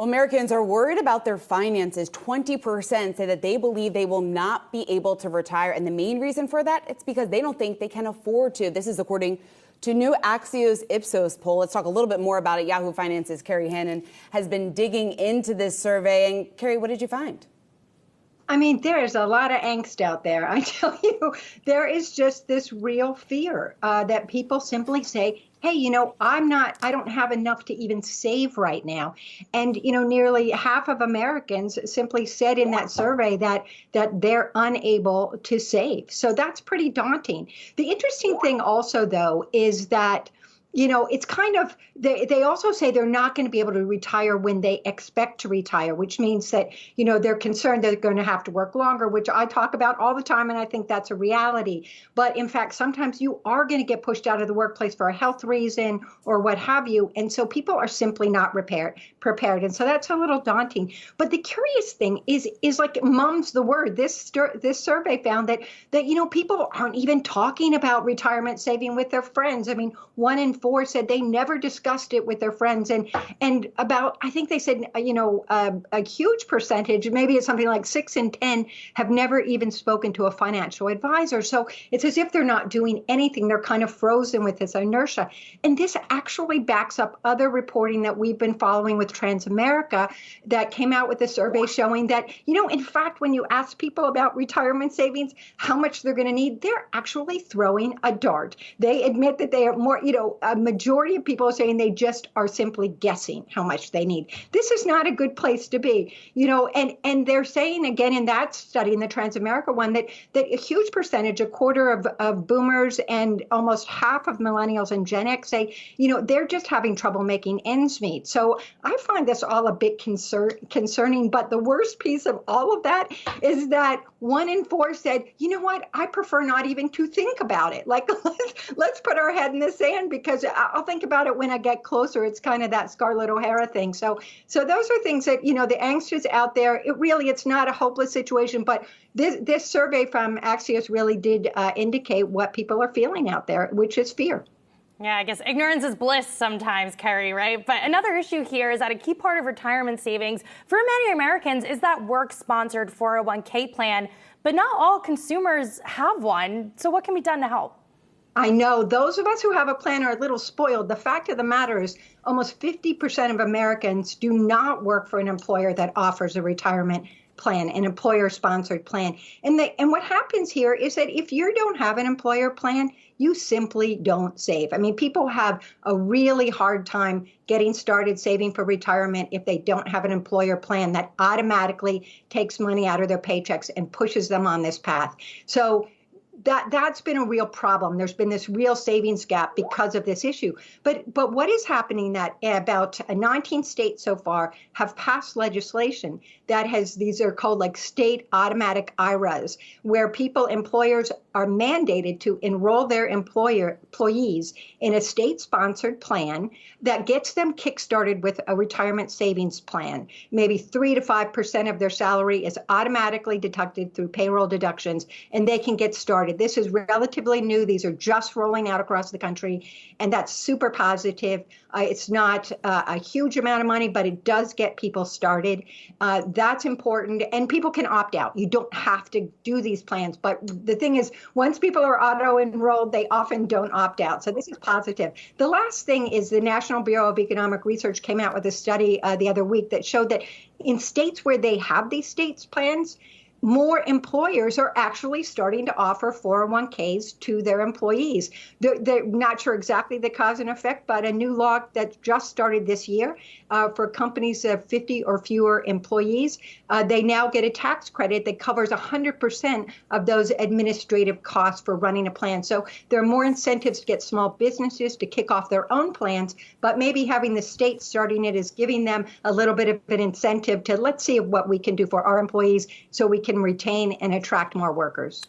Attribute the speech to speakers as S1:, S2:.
S1: Well, Americans are worried about their finances. 20% say that they believe they will not be able to retire. And the main reason for that, it's because they don't think they can afford to. This is according to new Axios-Ipsos poll. Let's talk a little bit more about it. Yahoo Finance's Kerry Hannon has been digging into this survey. And Kerry, what did you find?
S2: I mean, there is a lot of angst out there. I tell you, there is just this real fear that people simply say, hey, I don't have enough to even save right now. And, nearly half of Americans simply said in that survey that they're unable to save. So that's pretty daunting. The interesting thing also, though, is that it's kind of, they also say they're not going to be able to retire when they expect to retire, which means that, they're concerned they're going to have to work longer, which I talk about all the time. And I think that's a reality. But in fact, sometimes you are going to get pushed out of the workplace for a health reason or what have you. And so people are simply not prepared. And so that's a little daunting. But the curious thing is like mum's the word. This survey found that people aren't even talking about retirement saving with their friends. I mean, 1 in 4 said they never discussed it with their friends, and about, I think they said, a huge percentage, maybe it's something like 6 in 10, have never even spoken to a financial advisor. So it's as if they're not doing anything. They're kind of frozen with this inertia. And this actually backs up other reporting that we've been following with Transamerica that came out with a survey showing that, in fact, when you ask people about retirement savings, how much they're going to need, they're actually throwing a dart. They admit that they are more, a majority of people are saying they just are simply guessing how much they need. This is not a good place to be, and they're saying again in that study, in the Transamerica one, that a huge percentage, a quarter of boomers and almost half of millennials and Gen X say, they're just having trouble making ends meet. So I find this all a bit concerning. But the worst piece of all of that is that 1 in 4 said, you know what, I prefer not even to think about it. Like, let's put our head in the sand, because I'll think about it when I get closer. It's kind of that Scarlett O'Hara thing. So those are things that, the angst is out there. It's not a hopeless situation, but this survey from Axios really did indicate what people are feeling out there, which is fear.
S3: Yeah, I guess ignorance is bliss sometimes, Kerry, right? But another issue here is that a key part of retirement savings for many Americans is that work-sponsored 401k plan, but not all consumers have one. So what can be done to help?
S2: I know those of us who have a plan are a little spoiled. The fact of the matter is almost 50% of Americans do not work for an employer that offers a retirement plan, an employer-sponsored plan. And what happens here is that if you don't have an employer plan, you simply don't save. I mean, people have a really hard time getting started saving for retirement if they don't have an employer plan that automatically takes money out of their paychecks and pushes them on this path. So that's been a real problem. There's been this real savings gap because of this issue. But what is happening that about 19 states so far have passed legislation that these are called like state automatic IRAs, where employers are mandated to enroll their employees in a state-sponsored plan that gets them kickstarted with a retirement savings plan. Maybe 3 to 5% of their salary is automatically deducted through payroll deductions, and they can get started. This is relatively new. These are just rolling out across the country, and that's super positive. It's not a huge amount of money, but it does get people started. That's important, and people can opt out. You don't have to do these plans, but the thing is, once people are auto-enrolled, they often don't opt out. So this is positive. The last thing is the National Bureau of Economic Research came out with a study the other week that showed that in states where they have these states plans, more employers are actually starting to offer 401ks to their employees. They're not sure exactly the cause and effect, but a new law that just started this year for companies of 50 or fewer employees, they now get a tax credit that covers 100% of those administrative costs for running a plan. So there are more incentives to get small businesses to kick off their own plans, but maybe having the state starting it is giving them a little bit of an incentive to let's see what we can do for our employees so we can retain and attract more workers.